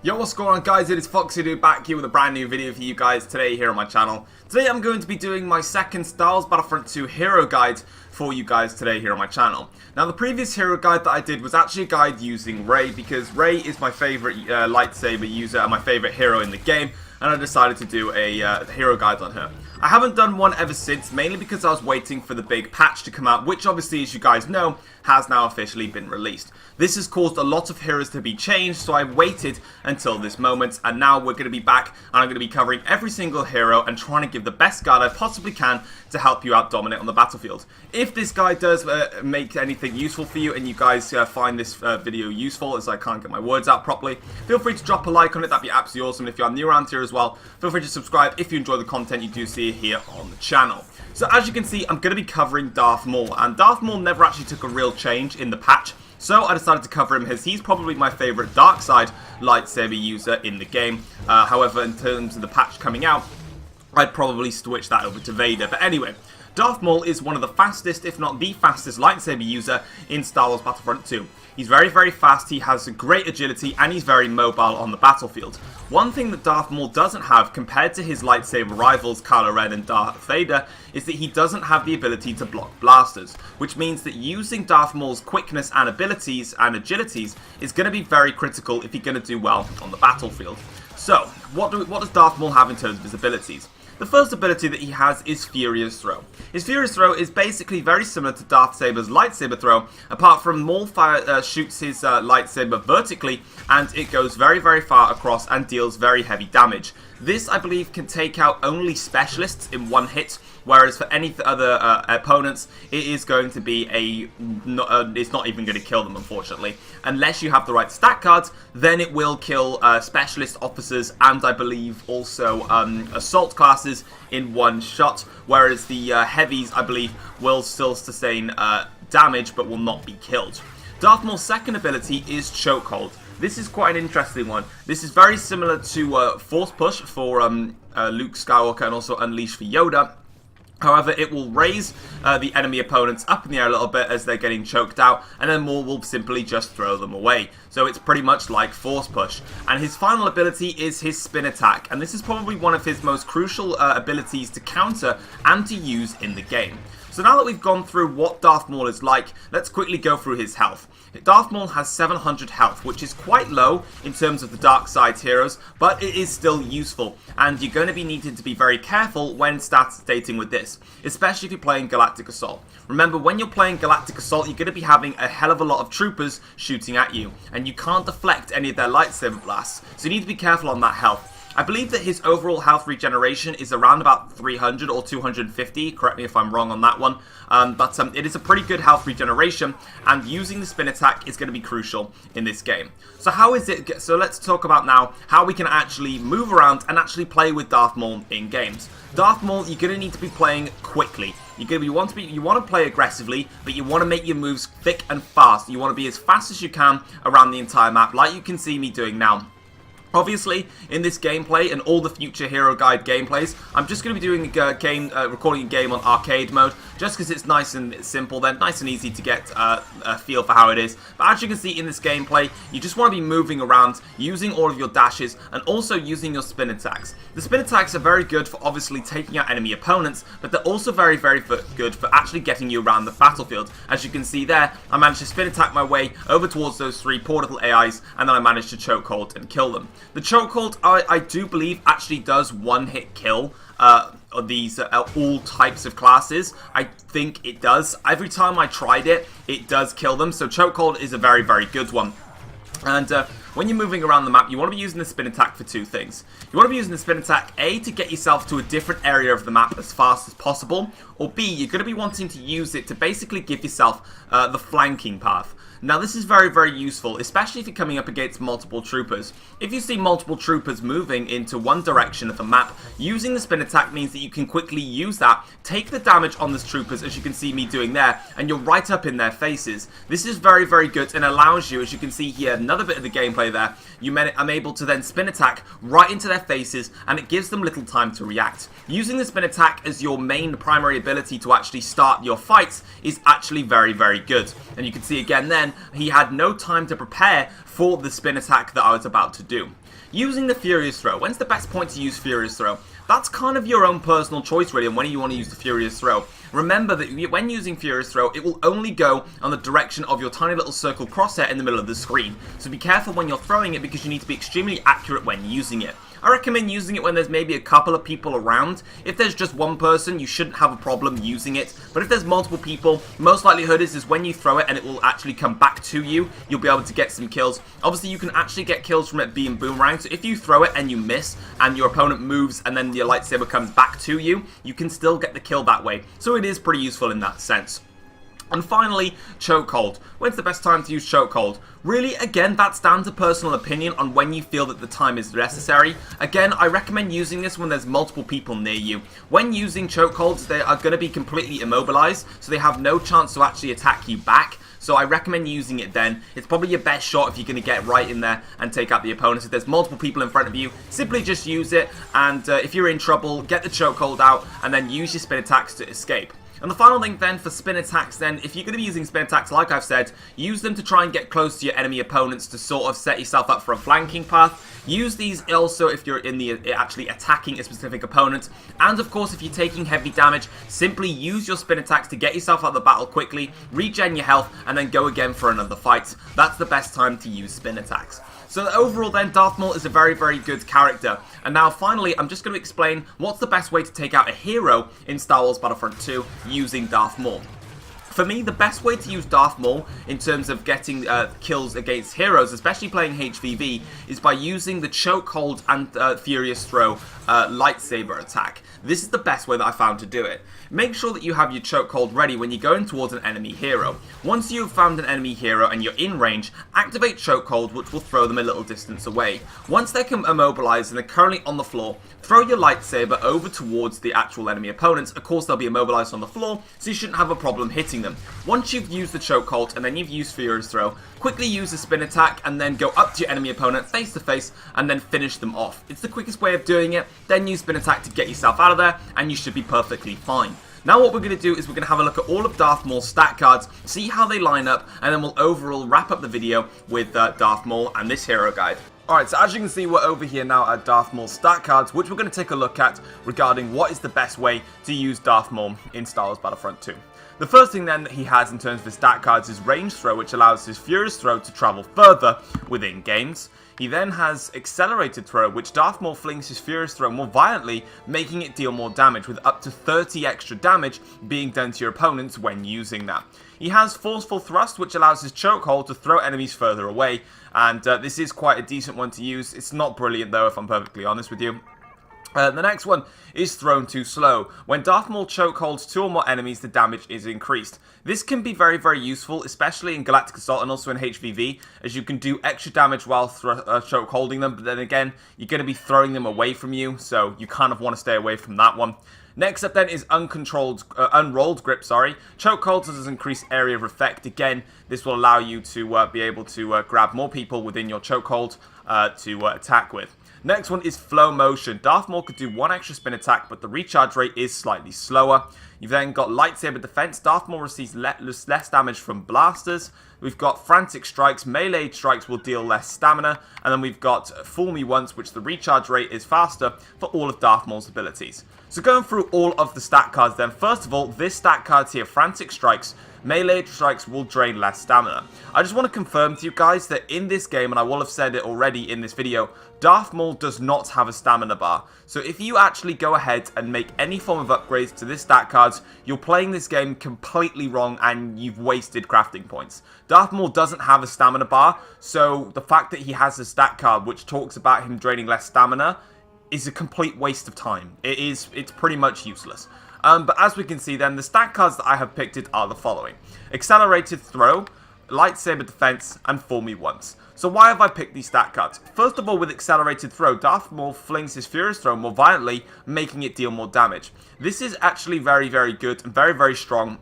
Yo, what's going on guys, it is FoxyDude back here with a brand new video for you guys today here on my channel. Today I'm going to be doing my second Star Wars Battlefront 2 hero guide for you guys today here on my channel. Now the previous hero guide that I did was actually a guide using Rey, because Rey is my favourite lightsaber user and my favourite hero in the game, and I decided to do a hero guide on her. I haven't done one ever since, mainly because I was waiting for the big patch to come out, which obviously, as you guys know, has now officially been released. This has caused a lot of heroes to be changed, so I waited until this moment, and now we're going to be back, and I'm going to be covering every single hero and trying to give the best guide I possibly can to help you out dominate on the battlefield. If this guide does make anything useful for you, and you guys find this video useful, as I can't get my words out properly, feel free to drop a like on it, that'd be absolutely awesome. And if you're new around here as well, feel free to subscribe if you enjoy the content you do see here on the channel. So as you can see, I'm going to be covering Darth Maul, and Darth Maul never actually took a real change in the patch, so I decided to cover him as he's probably my favourite dark side lightsaber user in the game. However, in terms of the patch coming out, I'd probably switch that over to Vader. But anyway, Darth Maul is one of the fastest, if not the fastest, lightsaber user in Star Wars Battlefront 2. He's very, very fast, he has great agility, and he's very mobile on the battlefield. One thing that Darth Maul doesn't have, compared to his lightsaber rivals Kylo Ren and Darth Vader, is that he doesn't have the ability to block blasters, which means that using Darth Maul's quickness and abilities and agilities is going to be very critical if you're going to do well on the battlefield. So, what does Darth Maul have in terms of his abilities? The first ability that he has is Furious Throw. His Furious Throw is basically very similar to Darth Saber's lightsaber throw, apart from Maul shoots his lightsaber vertically, and it goes very, very far across and deals very heavy damage. This, I believe, can take out only specialists in one hit, whereas for any other opponents, it is going to be it's not even going to kill them, unfortunately. Unless you have the right stat cards, then it will kill specialist officers and I believe also assault classes in one shot, whereas the heavies, I believe, will still sustain damage but will not be killed. Darth Maul's second ability is Chokehold. This is quite an interesting one. This is very similar to Force Push for Luke Skywalker and also Unleash for Yoda. However, it will raise the enemy opponents up in the air a little bit as they're getting choked out, and then Maul will simply just throw them away. So it's pretty much like Force Push. And his final ability is his Spin Attack, and this is probably one of his most crucial abilities to counter and to use in the game. So now that we've gone through what Darth Maul is like, let's quickly go through his health. Darth Maul has 700 health, which is quite low in terms of the dark side heroes, but it is still useful, and you're going to be needing to be very careful when stating with this, especially if you're playing Galactic Assault. Remember, when you're playing Galactic Assault, you're going to be having a hell of a lot of troopers shooting at you, and you can't deflect any of their lightsaber blasts, so you need to be careful on that health. I believe that his overall health regeneration is around about 300 or 250, correct me if I'm wrong on that one, but it is a pretty good health regeneration, and using the spin attack is going to be crucial in this game. So how is it, so let's talk about now how we can actually move around and actually play with Darth Maul in games. Darth Maul, you're going to need to be playing quickly. You want to play aggressively, but you want to make your moves thick and fast. You want to be as fast as you can around the entire map, like you can see me doing now. Obviously, in this gameplay and all the future Hero Guide gameplays, I'm just going to be doing a recording a game on arcade mode, just because it's nice and simple, then nice and easy to get a feel for how it is. But as you can see in this gameplay, you just want to be moving around, using all of your dashes, and also using your spin attacks. The spin attacks are very good for obviously taking out enemy opponents, but they're also very, very good for actually getting you around the battlefield. As you can see there, I managed to spin attack my way over towards those 3 portable AIs, and then I managed to chokehold and kill them. The chokehold, I do believe, actually does one-hit kill these all types of classes. I think it does. Every time I tried it, it does kill them. So chokehold is a very, very good one. And when you're moving around the map, you want to be using the spin attack for 2 things. You want to be using the spin attack, A, to get yourself to a different area of the map as fast as possible, or B, you're going to be wanting to use it to basically give yourself the flanking path. Now this is very, very useful, especially if you're coming up against multiple troopers. If you see multiple troopers moving into one direction of the map, using the spin attack means that you can quickly use that, take the damage on those troopers, as you can see me doing there, and you're right up in their faces. This is very, very good and allows you, as you can see here, another bit of the gameplay there, I'm able to then spin attack right into their faces, and it gives them little time to react. Using the spin attack as your main primary ability to actually start your fights is actually very, very good. And you can see again there, then he had no time to prepare for the spin attack that I was about to do. Using the Furious Throw. When's the best point to use Furious Throw? That's kind of your own personal choice really on when you want to use the Furious Throw. Remember that when using Furious Throw, it will only go on the direction of your tiny little circle crosshair in the middle of the screen. So be careful when you're throwing it because you need to be extremely accurate when using it. I recommend using it when there's maybe a couple of people around. If there's just one person, you shouldn't have a problem using it. But if there's multiple people, most likelihood is when you throw it and it will actually come back to you, you'll be able to get some kills. Obviously, you can actually get kills from it being boomerang. So if you throw it and you miss and your opponent moves and then your lightsaber comes back to you, you can still get the kill that way. So it is pretty useful in that sense. And finally, Chokehold. When's the best time to use Chokehold? Really, again, that's down to personal opinion on when you feel that the time is necessary. Again, I recommend using this when there's multiple people near you. When using Chokeholds, they are going to be completely immobilized, so they have no chance to actually attack you back. So I recommend using it then. It's probably your best shot if you're going to get right in there and take out the opponents. If there's multiple people in front of you, simply just use it. And if you're in trouble, get the Chokehold out and then use your spin attacks to escape. And the final thing then for spin attacks then, if you're going to be using spin attacks, like I've said, use them to try and get close to your enemy opponents to sort of set yourself up for a flanking path. Use these also if you're in the actually attacking a specific opponent. And of course, if you're taking heavy damage, simply use your spin attacks to get yourself out of the battle quickly, regen your health, and then go again for another fight. That's the best time to use spin attacks. So overall then, Darth Maul is a very, very good character. And now finally, I'm just going to explain what's the best way to take out a hero in Star Wars Battlefront 2 using Darth Maul. For me, the best way to use Darth Maul in terms of getting kills against heroes, especially playing HVV, is by using the Chokehold and Furious Throw lightsaber attack. This is the best way that I found to do it. Make sure that you have your Chokehold ready when you're going towards an enemy hero. Once you've found an enemy hero and you're in range, activate Chokehold, which will throw them a little distance away. Once they're immobilized and they're currently on the floor, throw your lightsaber over towards the actual enemy opponents. Of course, they'll be immobilized on the floor, so you shouldn't have a problem hitting them. Once you've used the Chokehold and then you've used Furious Throw, quickly use a spin attack and then go up to your enemy opponent face to face and then finish them off. It's the quickest way of doing it. Then use spin attack to get yourself out of there and you should be perfectly fine. Now what we're going to do is we're going to have a look at all of Darth Maul's stat cards, see how they line up, and then we'll overall wrap up the video with Darth Maul and this hero guide. Alright, so as you can see, we're over here now at Darth Maul's stat cards, which we're going to take a look at regarding what is the best way to use Darth Maul in Star Wars Battlefront 2. The first thing then that he has in terms of his stat cards is Range Throw, which allows his Furious Throw to travel further within games. He then has Accelerated Throw, which Darth Maul flings his Furious Throw more violently, making it deal more damage, with up to 30 extra damage being done to your opponents when using that. He has Forceful Thrust, which allows his Chokehold to throw enemies further away, and this is quite a decent one to use. It's not brilliant though, if I'm perfectly honest with you. The next one is Thrown Too Slow. When Darth Maul chokeholds 2 or more enemies, the damage is increased. This can be very, very useful, especially in Galactic Assault and also in HVV, as you can do extra damage while chokeholding them, but then again, you're going to be throwing them away from you, so you kind of want to stay away from that one. Next up then is Unrolled Grip, Chokeholds does increase area of effect. Again, this will allow you to be able to grab more people within your chokehold to attack with. Next one is Flow Motion. Darth Maul could do 1 extra spin attack, but the recharge rate is slightly slower. You've then got Lightsaber Defense. Darth Maul receives less damage from blasters. We've got Frantic Strikes. Melee strikes will deal less stamina. And then we've got Fool Me Once, which the recharge rate is faster for all of Darth Maul's abilities. So going through all of the stat cards then, first of all, this stat card here, Frantic Strikes, melee strikes will drain less stamina. I just want to confirm to you guys that in this game, and I will have said it already in this video, Darth Maul does not have a stamina bar. So if you actually go ahead and make any form of upgrades to this stat cards, you're playing this game completely wrong and you've wasted crafting points. Darth Maul doesn't have a stamina bar, so the fact that he has a stat card which talks about him draining less stamina is a complete waste of time. It's pretty much useless. But as we can see then, the stat cards that I have picked are the following. Accelerated Throw, Lightsaber Defense, and Fool Me Once. So why have I picked these stat cards? First of all, with Accelerated Throw, Darth Maul flings his Furious Throw more violently, making it deal more damage. This is actually very, very good and very, very strong,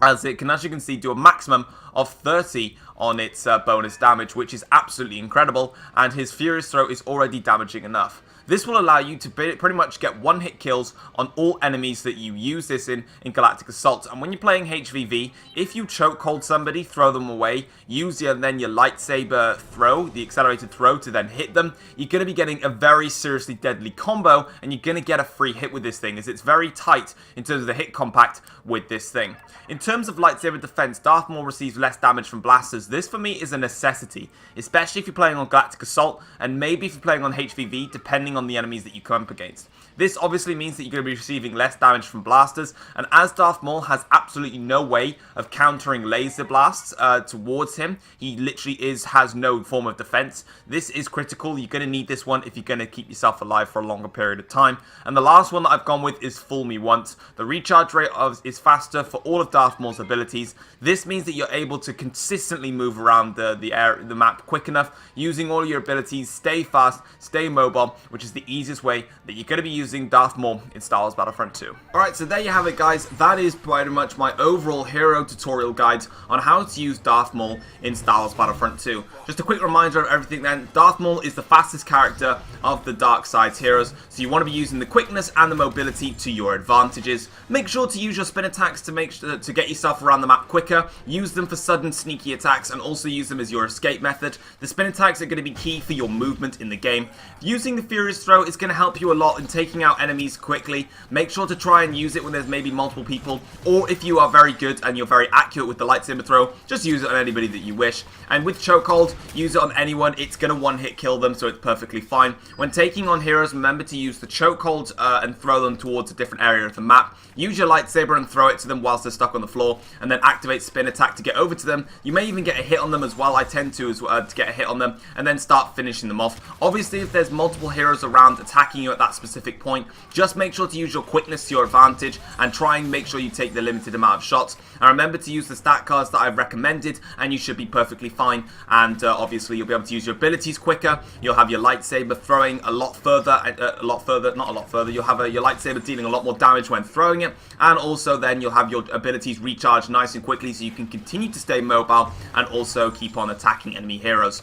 as it can, as you can see, do a maximum of 30 on its bonus damage, which is absolutely incredible, and his Furious Throw is already damaging enough. This will allow you to pretty much get one-hit kills on all enemies that you use this in Galactic Assault. And when you're playing HVV, if you chokehold somebody, throw them away, use then your lightsaber throw, the accelerated throw, to then hit them, you're going to be getting a very seriously deadly combo, and you're going to get a free hit with this thing, as it's very tight in terms of the hit compact with this thing. In terms of lightsaber defense, Darth Maul receives less damage from blasters. This for me is a necessity, especially if you're playing on Galactic Assault, and maybe if you're playing on HVV, depending on the enemies that you come up against. This obviously means that you're going to be receiving less damage from blasters, and as Darth Maul has absolutely no way of countering laser blasts towards him, he literally has no form of defense. This is critical. You're going to need this one if you're going to keep yourself alive for a longer period of time. And the last one that I've gone with is Fool Me Once. The recharge rate is faster for all of Darth Maul's abilities. This means that you're able to consistently move around the map quick enough, using all your abilities, stay fast, stay mobile, which is the easiest way that you're going to be using Darth Maul in Star Wars Battlefront 2. Alright, so there you have it, guys. That is pretty much my overall hero tutorial guide on how to use Darth Maul in Star Wars Battlefront 2. Just a quick reminder of everything then. Darth Maul is the fastest character of the Dark Side's heroes, so you want to be using the quickness and the mobility to your advantages. Make sure to use your spin attacks to get yourself around the map quicker. Use them for sudden sneaky attacks, and also use them as your escape method. The spin attacks are going to be key for your movement in the game. Using the Furious Throw is going to help you a lot in taking out enemies quickly. Make sure to try and use it when there's maybe multiple people, or if you are very good and you're very accurate with the lightsaber throw, just use it on anybody that you wish. And with Chokehold, use it on anyone. It's going to one-hit kill them, so it's perfectly fine. When taking on heroes, remember to use the Chokehold and throw them towards a different area of the map. Use your lightsaber and throw it to them whilst they're stuck on the floor, and then activate spin attack to get over to them. You may even get a hit on them as well. I tend to get a hit on them, and then start finishing them off. Obviously, if there's multiple heroes around attacking you at that specific point, just make sure to use your quickness to your advantage, and try and make sure you take the limited amount of shots. And remember to use the stat cards that I've recommended, and you should be perfectly fine. And obviously, you'll be able to use your abilities quicker. You'll have your lightsaber throwing a lot further, You'll have your lightsaber dealing a lot more damage when throwing it, and also then you'll have your abilities recharged nice and quickly, so you can continue to stay mobile and also keep on attacking enemy heroes.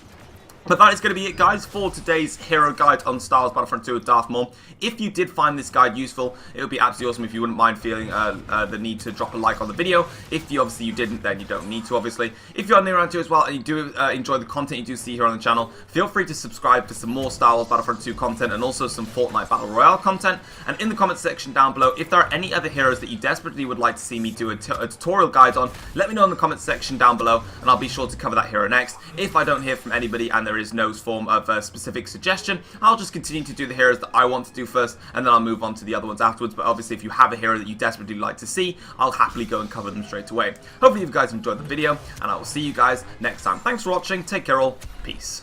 But that is going to be it, guys, for today's hero guide on Star Wars Battlefront 2 with Darth Maul. If you did find this guide useful, it would be absolutely awesome if you wouldn't mind feeling the need to drop a like on the video. If you obviously you didn't, then you don't need to, obviously. If you're new around here as well and you do enjoy the content you do see here on the channel, feel free to subscribe for some more Star Wars Battlefront 2 content and also some Fortnite Battle Royale content. And in the comments section down below, if there are any other heroes that you desperately would like to see me do a tutorial guide on, let me know in the comments section down below, and I'll be sure to cover that hero next. If I don't hear from anybody and there is no form of a specific suggestion, I'll just continue to do the heroes that I want to do first, and then I'll move on to the other ones afterwards. But obviously, if you have a hero that you desperately like to see, I'll happily go and cover them straight away. Hopefully you guys enjoyed the video, and I will see you guys next time. Thanks for watching, take care all, peace.